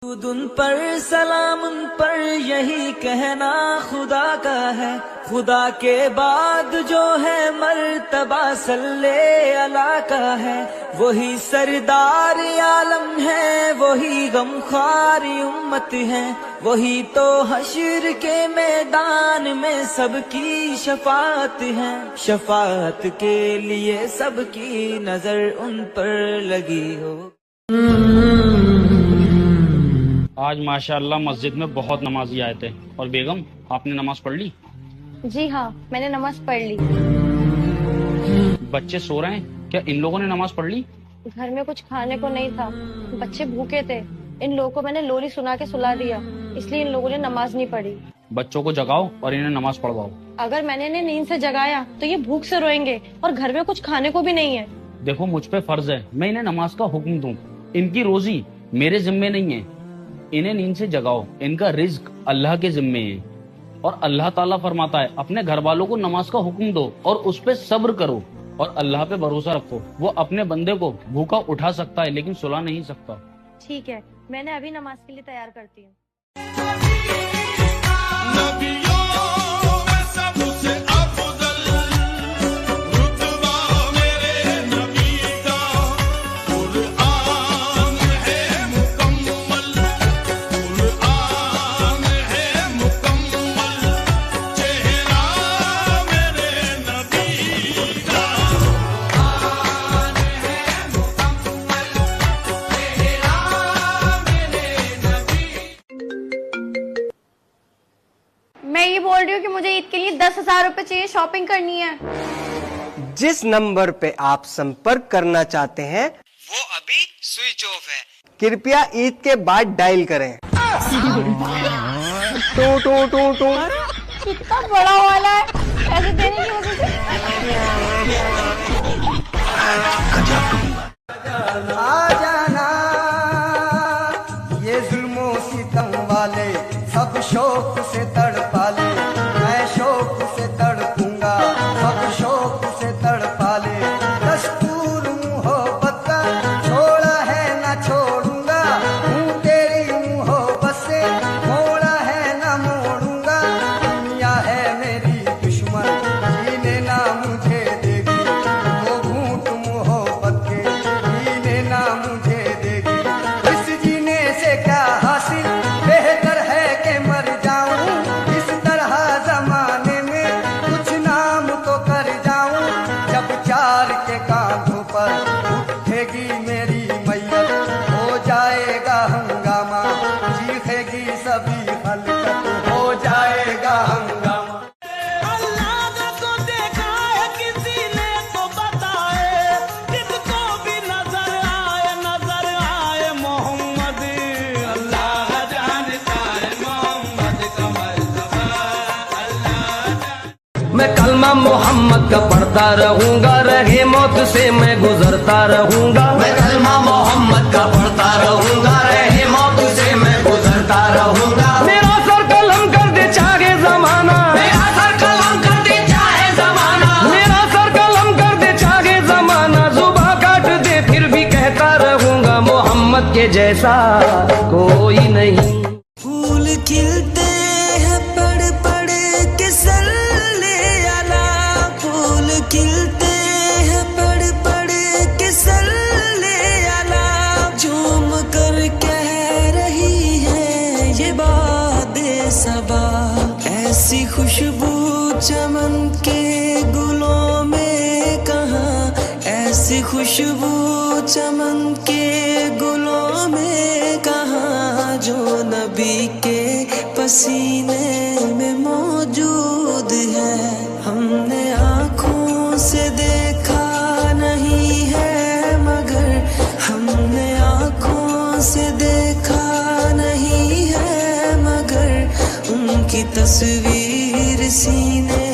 दुरूद उन पर सलाम उन पर यही कहना खुदा का है। खुदा के बाद जो है मर्तबा सल्ले अला का है। वही सरदार आलम है, वही गमखारी उम्मत है। वही तो हश्र के मैदान में सबकी शफात है। शफात के लिए सबकी नजर उन पर लगी हो। आज माशाअल्लाह मस्जिद में बहुत नमाजी आए थे। और बेगम, आपने नमाज पढ़ ली? जी हाँ, मैंने नमाज पढ़ ली। बच्चे सो रहे हैं, क्या इन लोगों ने नमाज पढ़ ली? घर में कुछ खाने को नहीं था, बच्चे भूखे थे। इन लोगों को मैंने लोरी सुना के सुला दिया, इसलिए इन लोगों ने नमाज नहीं पढ़ी। बच्चों को जगाओ और इन्हें नमाज पढ़वाओ। अगर मैंने इन्हें नींद से जगाया तो ये भूख से रोएंगे और घर में कुछ खाने को भी नहीं है। देखो, मुझ पे फर्ज है मैं इन्हें नमाज का हुक्म दूं। इनकी रोजी मेरे जिम्मे नहीं है। इन्हें नींद से जगाओ, इनका रिज्क अल्लाह के जिम्मे है। और अल्लाह ताला फरमाता है अपने घर वालों को नमाज का हुक्म दो और उस पे सब्र करो और अल्लाह पे भरोसा रखो। वो अपने बंदे को भूखा उठा सकता है लेकिन सुला नहीं सकता। ठीक है, मैंने अभी नमाज के लिए तैयार करती हूँ। मैं ये बोल रही हूँ कि मुझे ईद के लिए 10,000 रुपए चाहिए, शॉपिंग करनी है। जिस नंबर पे आप संपर्क करना चाहते हैं वो अभी स्विच ऑफ है। कृपया ईद के बाद डायल करें। Two two two two. कितना बड़ा वाला है, पैसे देने की वजह से। आ जाना ये जुल्मों सितम वाले सब शौक से तड़पा ले। मैं शौक से तड़पूंगा, सब शौक से तड़पा ले। दस्तूर मोहब्बत का छोड़ा है ना छोड़ूंगा। हूँ तेरी मोहब्बत से मोड़ा है ना मोड़ूंगा। दुनिया है मेरी दुश्मन, जीने ना मुझे देगी। वो घूंट मोहब्बत के जीने ना मुझे देगी। इस जीने से क्या हासिल, बेहतर है कि मर जाऊं। इस तरह जमाने में कुछ नाम तो कर जाऊं। जब चार के कांधों पर उठेगी मेरी मैयत, हो जाएगा हंगामा, चीखेगी सभी हलकत, हो जाएगा हंगामा। अल्लाह ने तो देखा है, किसी ने तो बताए। किसको भी नजर आए मोहम्मद। अल्लाह जानता है मोहम्मद का मर्तबा। मैं कलमा मोहम्मद का पढ़ता रहूंगा, रहे मौत से मैं गुजरता रहूंगा। मैं कलमा मोहम्मद का पढ़ता रहूंगा, रहे मौत से मैं गुजरता रहूंगा। मेरा सर कलम कर दे चाहे जमाना, मेरा सर कलम कर दे चाहे जमाना, मेरा सर कलम कर दे चाहे जमाना। जुबां काट दे फिर भी कहता रहूंगा, मोहम्मद के जैसा कोई नहीं। फूल खिलते हैं पड़ पड़ के सल्ले अला। फूल खिलते हैं पड़ पड़ के सल्ले अला। झूम कर कह रही है ये बादे सबा। ऐसी खुशबू चमन के गुलों में कहाँ, ऐसी खुशबू चमन के गुलों में कहाँ, जो नबी के पसीने में मौजूद है। हमने आँखों से देखा नहीं है मगर, हमने आँखों से देखा नहीं है मगर, उनकी तस्वीर सीने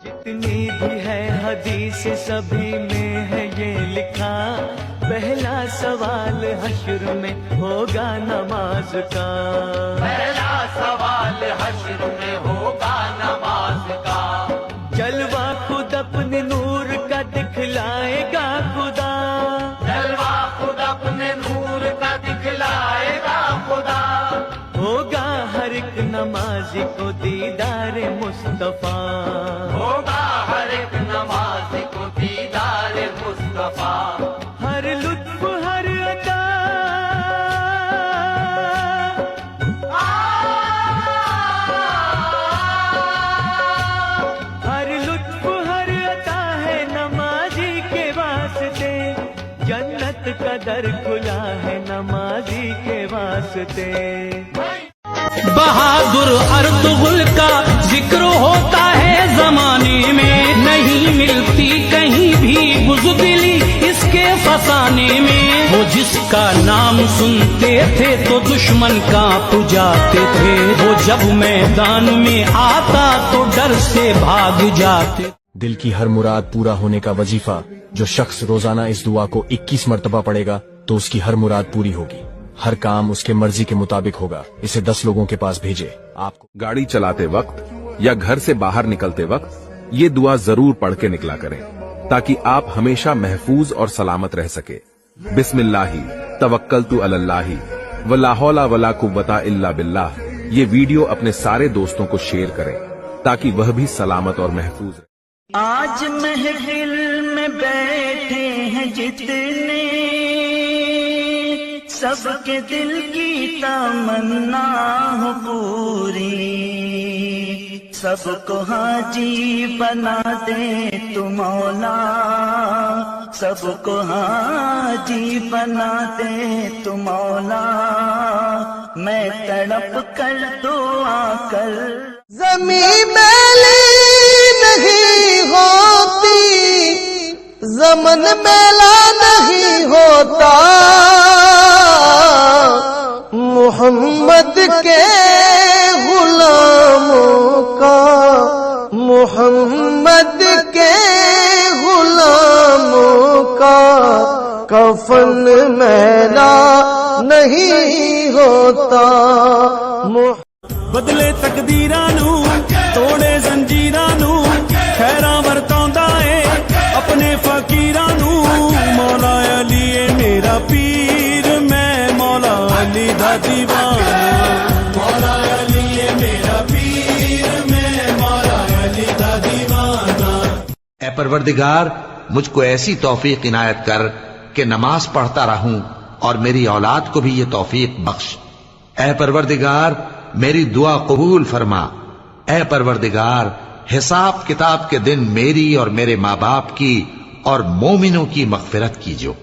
जितनी भी है हदीस सभी में है ये लिखा, पहला सवाल हश्र में होगा नमाज का। पहला सवाल हश्र में होगा नमाज का। जलवा खुद अपने नूर का दिखलाएगा खुदा, जलवा खुद अपने नूर का दिखलाएगा खुदा। होगा हर एक नमाजी को दीदार मुस्तफा, होगा हर एक नमाज़ी को दीदार मुस्तफा। हर लुत्फ हर अता, हर लुत्फ हर अता है नमाजी के वास्ते, जन्नत का दर खुला है नमाजी के वास्ते। बहादुर अर्तुगरुल का जिक्र होता है जमाने में, नहीं मिलती कहीं भी बुज़दिली इसके फसाने में। वो जिसका नाम सुनते थे तो दुश्मन कांप जाते थे, वो जब मैदान में आता तो डर से भाग जाते। दिल की हर मुराद पूरा होने का वजीफा, जो शख्स रोजाना इस दुआ को 21 मरतबा पढ़ेगा तो उसकी हर मुराद पूरी होगी, हर काम उसके मर्जी के मुताबिक होगा। इसे 10 लोगों के पास भेजे। आपको गाड़ी चलाते वक्त या घर से बाहर निकलते वक्त ये दुआ जरूर पढ़ के निकला करें, ताकि आप हमेशा महफूज और सलामत रह सके। बिस्मिल्लाही तवक्कलतु अलल्लाही वला हौला वला कुव्वता इल्ला बिल्लाह। ये वीडियो अपने सारे दोस्तों को शेयर करें ताकि वह भी सलामत और महफूज रहे। आज महफिल में बैठे हैं जितने, सबके दिल की तमन्ना हो पूरी, सबको हाजी बना दे तू मौला, सबको हाजी बना दे तू मौला। मैं तड़प कर दुआ कर, ज़मीं मैली नहीं होती, ज़मन मैला नहीं होता, मोहम्मद के गुलामों का, मोहम्मद के गुलामों का कफन मैला नहीं होता। बदले तकदीरां नू तोड़े जंजीरां नू, खैरां वरतांदा है अपने फकीरां नू। मौला अली है मेरा पीर, मैं मौला अली दा दीवाना। मौला अली है मेरा पीर, मैं मौला अली दा दीवाना। ऐ परवरदिगार, मुझको ऐसी तौफीक इनायत कर कि नमाज पढ़ता रहूं और मेरी औलाद को भी ये तौफीक बख्श। ऐ परवरदिगार, मेरी दुआ कबूल फरमा। ऐ परवरदिगार, हिसाब किताब के दिन मेरी और मेरे माँ बाप की और मोमिनों की मगफिरत कीजो।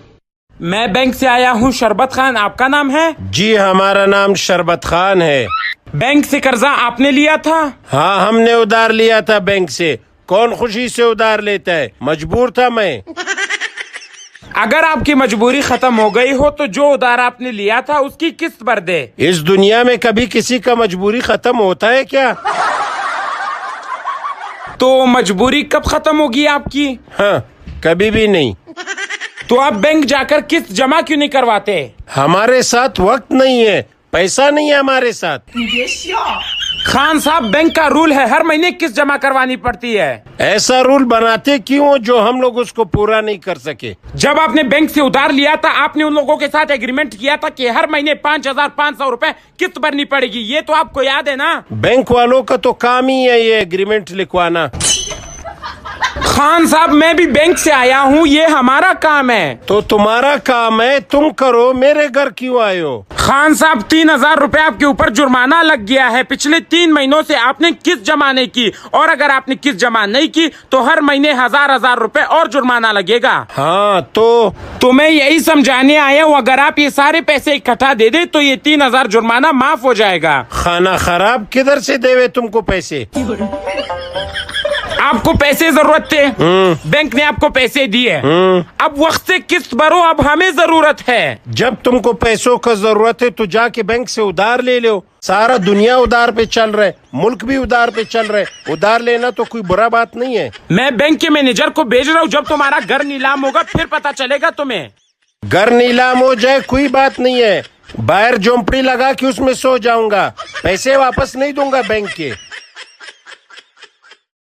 मैं बैंक से आया हूँ। शरबत खान आपका नाम है? जी हमारा नाम शरबत खान है। बैंक से कर्जा आपने लिया था? हाँ हमने उधार लिया था बैंक से। कौन खुशी से उधार लेता है, मजबूर था मैं। अगर आपकी मजबूरी खत्म हो गई हो तो जो उधार आपने लिया था उसकी किस्त भर दे। इस दुनिया में कभी किसी का मजबूरी खत्म होता है क्या? तो मजबूरी कब खत्म होगी आपकी? हाँ कभी भी नहीं। तो आप बैंक जाकर किस्त जमा क्यों नहीं करवाते? हमारे साथ वक्त नहीं है, पैसा नहीं है हमारे साथ। खान साहब, बैंक का रूल है हर महीने किस्त जमा करवानी पड़ती है। ऐसा रूल बनाते क्यों जो हम लोग उसको पूरा नहीं कर सके? जब आपने बैंक से उधार लिया था आपने उन लोगों के साथ एग्रीमेंट किया था कि हर महीने 5,500 रुपए किस्त भरनी पड़ेगी। ये तो आपको याद है ना? बैंक वालों का तो काम ही है ये एग्रीमेंट लिखवाना। खान साहब, मैं भी बैंक से आया हूँ, ये हमारा काम है। तो तुम्हारा काम है, तुम करो, मेरे घर क्यों आए हो? खान साहब, 3,000 रुपए आपके ऊपर जुर्माना लग गया है। पिछले 3 महीनों से आपने किस्त जमा नहीं की, और अगर आपने किस्त जमा नहीं की तो हर महीने 1,000 रुपए और जुर्माना लगेगा। हाँ तो मैं यही समझाने आया हूँ, अगर आप ये सारे पैसे इकट्ठा दे दे तो ये 3,000 जुर्माना माफ हो जाएगा। खाना खराब किधर से देवे तुमको पैसे? आपको पैसे जरूरत थे, बैंक ने आपको पैसे दिए, अब वक्त से किस्त भरो, अब हमें जरूरत है। जब तुमको पैसों का जरूरत है तो जाके बैंक से उधार ले लो। सारा दुनिया उधार पे चल रहा है, मुल्क भी उधार पे चल रहा है। उधार लेना तो कोई बुरा बात नहीं है। मैं बैंक के मैनेजर को भेज रहा हूँ, जब तुम्हारा घर नीलाम होगा फिर पता चलेगा तुम्हें। घर नीलाम हो जाए कोई बात नहीं है, बाहर झोंपड़ी लगा के उसमें सो जाऊंगा, पैसे वापस नहीं दूंगा बैंक के।